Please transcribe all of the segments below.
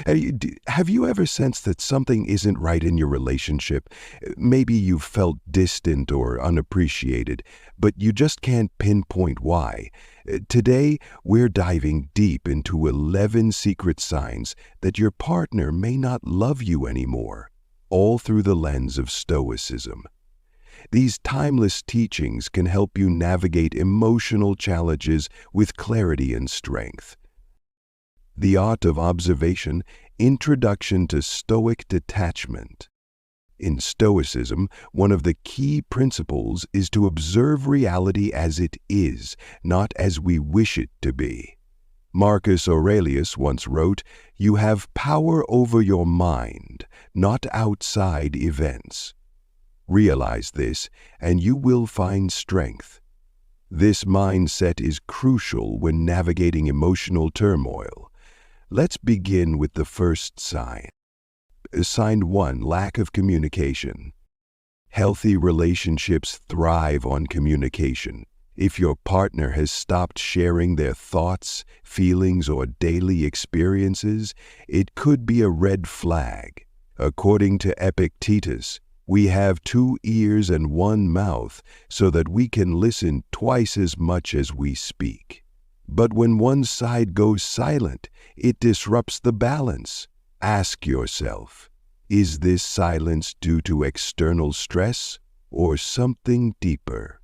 Have you ever sensed that something isn't right in your relationship? Maybe you've felt distant or unappreciated, but you just can't pinpoint why. Today, we're diving deep into 11 secret signs that your partner may not love you anymore, all through the lens of Stoicism. These timeless teachings can help you navigate emotional challenges with clarity and strength. The Art of Observation, Introduction to Stoic Detachment. In Stoicism, one of the key principles is to observe reality as it is, not as we wish it to be. Marcus Aurelius once wrote, "You have power over your mind, not outside events." Realize this, and you will find strength. This mindset is crucial when navigating emotional turmoil. Let's begin with the first sign. Sign 1, lack of communication. Healthy relationships thrive on communication. If your partner has stopped sharing their thoughts, feelings, or daily experiences, it could be a red flag. According to Epictetus, we have 2 ears and 1 mouth so that we can listen twice as much as we speak. But when one side goes silent, it disrupts the balance. Ask yourself, is this silence due to external stress or something deeper?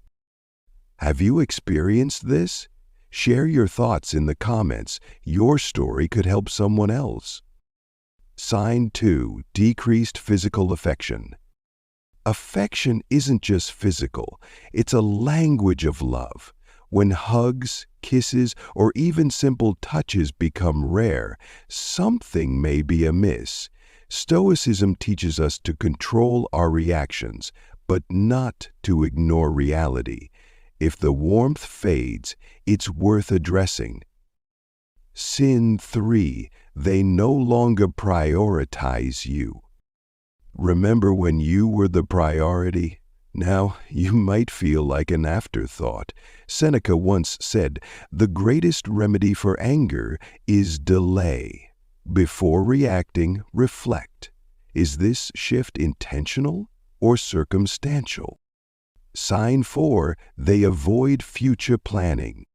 Have you experienced this? Share your thoughts in the comments. Your story could help someone else. Sign 2, decreased physical affection. Affection isn't just physical, it's a language of love. When hugs, kisses, or even simple touches become rare, something may be amiss. Stoicism teaches us to control our reactions, but not to ignore reality. If the warmth fades, it's worth addressing. Sin 3, they no longer prioritize you. Remember when you were the priority? Now, you might feel like an afterthought. Seneca once said, "The greatest remedy for anger is delay. Before reacting, reflect. Is this shift intentional or circumstantial?" Sign 4, they avoid future planning.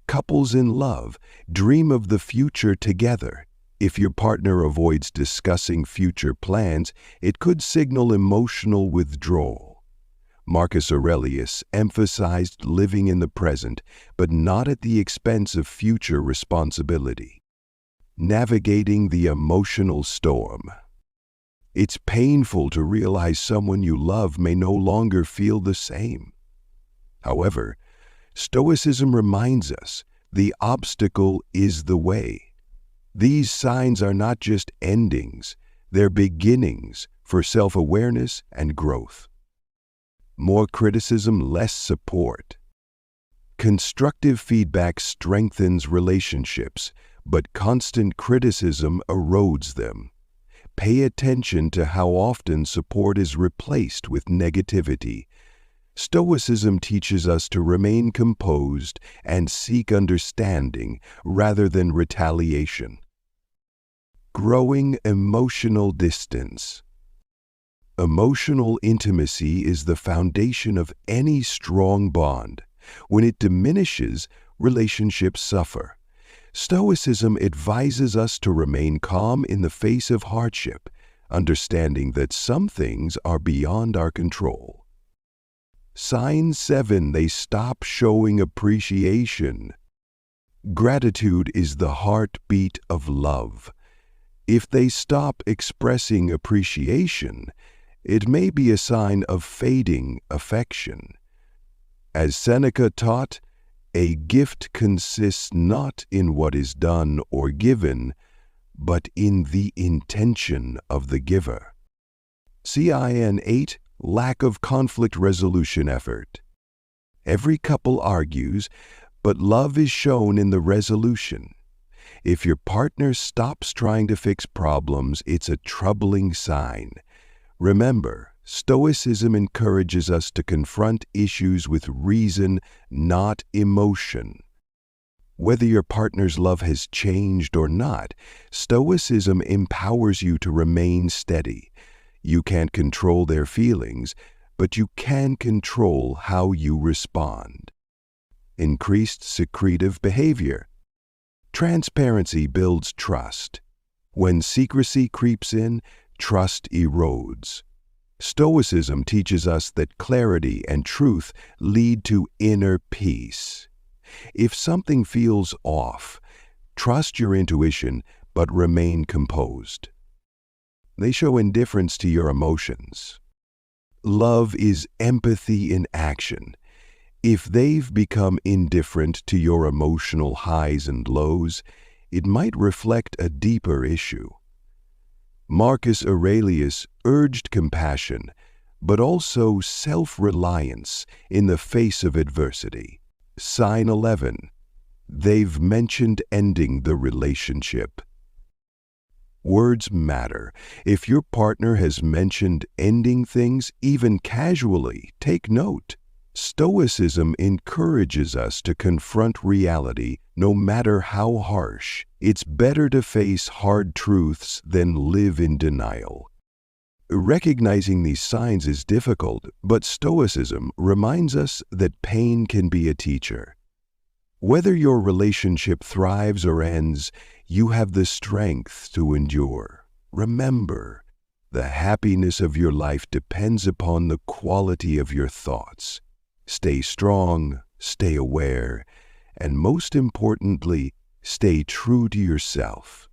Couples in love dream of the future together. If your partner avoids discussing future plans, it could signal emotional withdrawal. Marcus Aurelius emphasized living in the present, but not at the expense of future responsibility. Navigating the emotional storm. It's painful to realize someone you love may no longer feel the same. However, Stoicism reminds us the obstacle is the way. These signs are not just endings, they're beginnings for self-awareness and growth. More criticism, less support. Constructive feedback strengthens relationships, but constant criticism erodes them. Pay attention to how often support is replaced with negativity. Stoicism teaches us to remain composed and seek understanding rather than retaliation. Growing emotional distance. Emotional intimacy is the foundation of any strong bond. When it diminishes, relationships suffer. Stoicism advises us to remain calm in the face of hardship, understanding that some things are beyond our control. Sign 7, they stop showing appreciation. Gratitude is the heartbeat of love. If they stop expressing appreciation, it may be a sign of fading affection. As Seneca taught, a gift consists not in what is done or given, but in the intention of the giver. Sign 8, lack of conflict resolution effort. Every couple argues, but love is shown in the resolution. If your partner stops trying to fix problems, it's a troubling sign. Remember, Stoicism encourages us to confront issues with reason, not emotion. Whether your partner's love has changed or not, Stoicism empowers you to remain steady. You can't control their feelings, but you can control how you respond. Increased secretive behavior. Transparency builds trust. When secrecy creeps in, trust erodes. Stoicism teaches us that clarity and truth lead to inner peace. If something feels off, trust your intuition but remain composed. They show indifference to your emotions. Love is empathy in action. If they've become indifferent to your emotional highs and lows, it might reflect a deeper issue. Marcus Aurelius urged compassion, but also self-reliance in the face of adversity. Sign 11. They've mentioned ending the relationship. Words matter. If your partner has mentioned ending things, even casually, take note. Stoicism encourages us to confront reality, no matter how harsh. It's better to face hard truths than live in denial. Recognizing these signs is difficult, but Stoicism reminds us that pain can be a teacher. Whether your relationship thrives or ends, you have the strength to endure. Remember, the happiness of your life depends upon the quality of your thoughts. Stay strong, stay aware, and most importantly, stay true to yourself.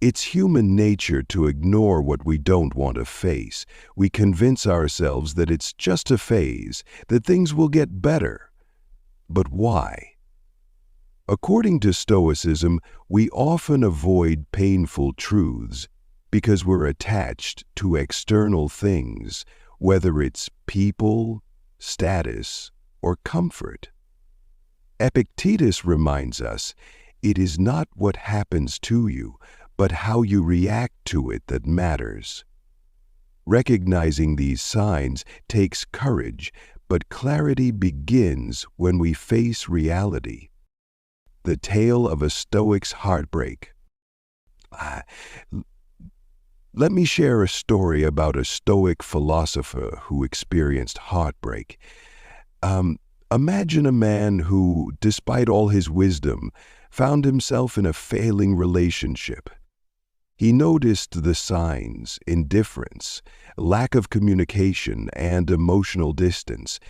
It's human nature to ignore what we don't want to face. We convince ourselves that it's just a phase, that things will get better. But why? According to Stoicism, we often avoid painful truths because we're attached to external things, whether it's people, status, or comfort. Epictetus reminds us, it is not what happens to you, but how you react to it that matters. Recognizing these signs takes courage, but clarity begins when we face reality. The tale of a Stoic's heartbreak. Let me share a story about a Stoic philosopher who experienced heartbreak. Imagine a man who, despite all his wisdom, found himself in a failing relationship. He noticed the signs: indifference, lack of communication, and emotional distance.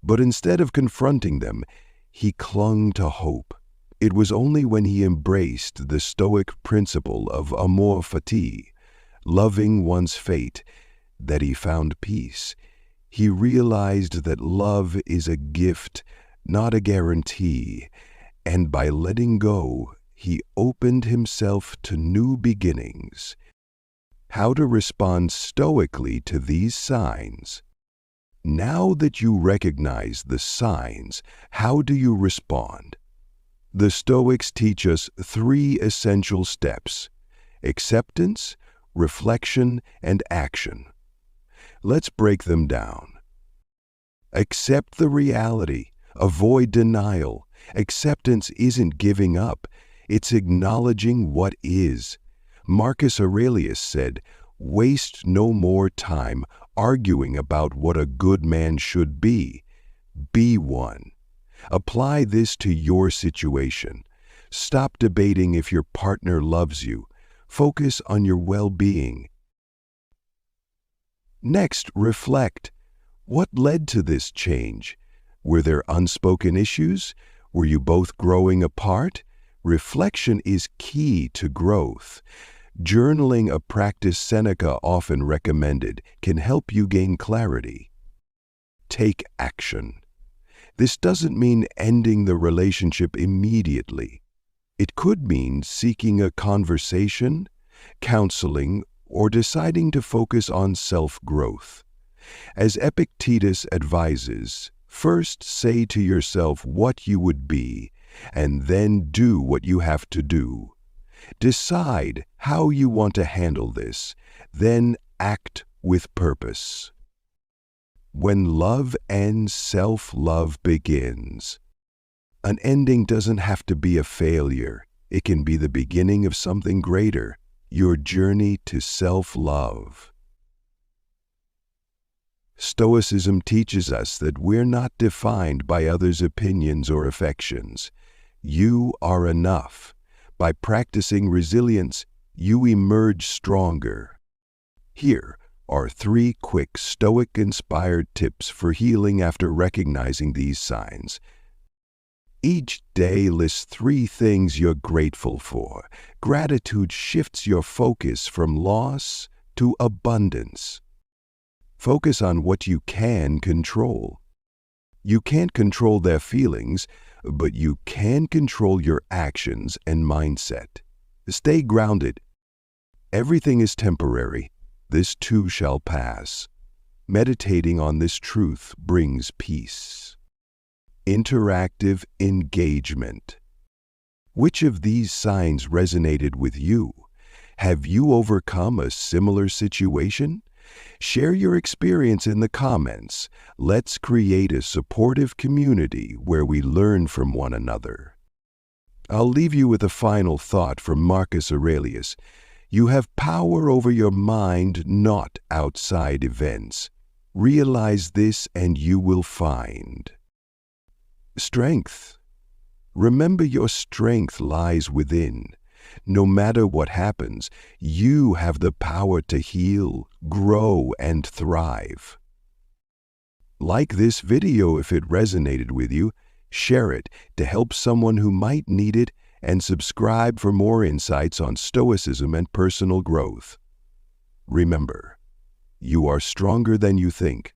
But instead of confronting them, he clung to hope. It was only when he embraced the Stoic principle of amor fati, loving one's fate, that he found peace. He realized that love is a gift, not a guarantee, and by letting go, he opened himself to new beginnings. How to respond stoically to these signs? Now that you recognize the signs, how do you respond? The Stoics teach us 3 essential steps: acceptance, reflection, and action. Let's break them down. Accept the reality. Avoid denial. Acceptance isn't giving up. It's acknowledging what is. Marcus Aurelius said, "Waste no more time arguing about what a good man should be. Be one." Apply this to your situation. Stop debating if your partner loves you. Focus on your well-being. Next, reflect. What led to this change? Were there unspoken issues? Were you both growing apart? Reflection is key to growth. Journaling, a practice Seneca often recommended, can help you gain clarity. Take action. This doesn't mean ending the relationship immediately. It could mean seeking a conversation, counseling, or deciding to focus on self-growth. As Epictetus advises, first say to yourself what you would be, and then do what you have to do. Decide how you want to handle this, then act with purpose. When love ends, self-love begins. An ending doesn't have to be a failure. It can be the beginning of something greater, your journey to self-love. Stoicism teaches us that we're not defined by others' opinions or affections. You are enough. By practicing resilience, you emerge stronger. Here are 3 quick Stoic-inspired tips for healing after recognizing these signs. Each day lists 3 things you're grateful for. Gratitude shifts your focus from loss to abundance. Focus on what you can control. You can't control their feelings, but you can control your actions and mindset. Stay grounded. Everything is temporary. This too shall pass. Meditating on this truth brings peace. Interactive engagement. Which of these signs resonated with you? Have you overcome a similar situation? Share your experience in the comments. Let's create a supportive community where we learn from one another. I'll leave you with a final thought from Marcus Aurelius. You have power over your mind, not outside events. Realize this and you will find strength. Remember, your strength lies within. No matter what happens, you have the power to heal, grow, and thrive. Like this video if it resonated with you, share it to help someone who might need it, and subscribe for more insights on Stoicism and personal growth. Remember, you are stronger than you think.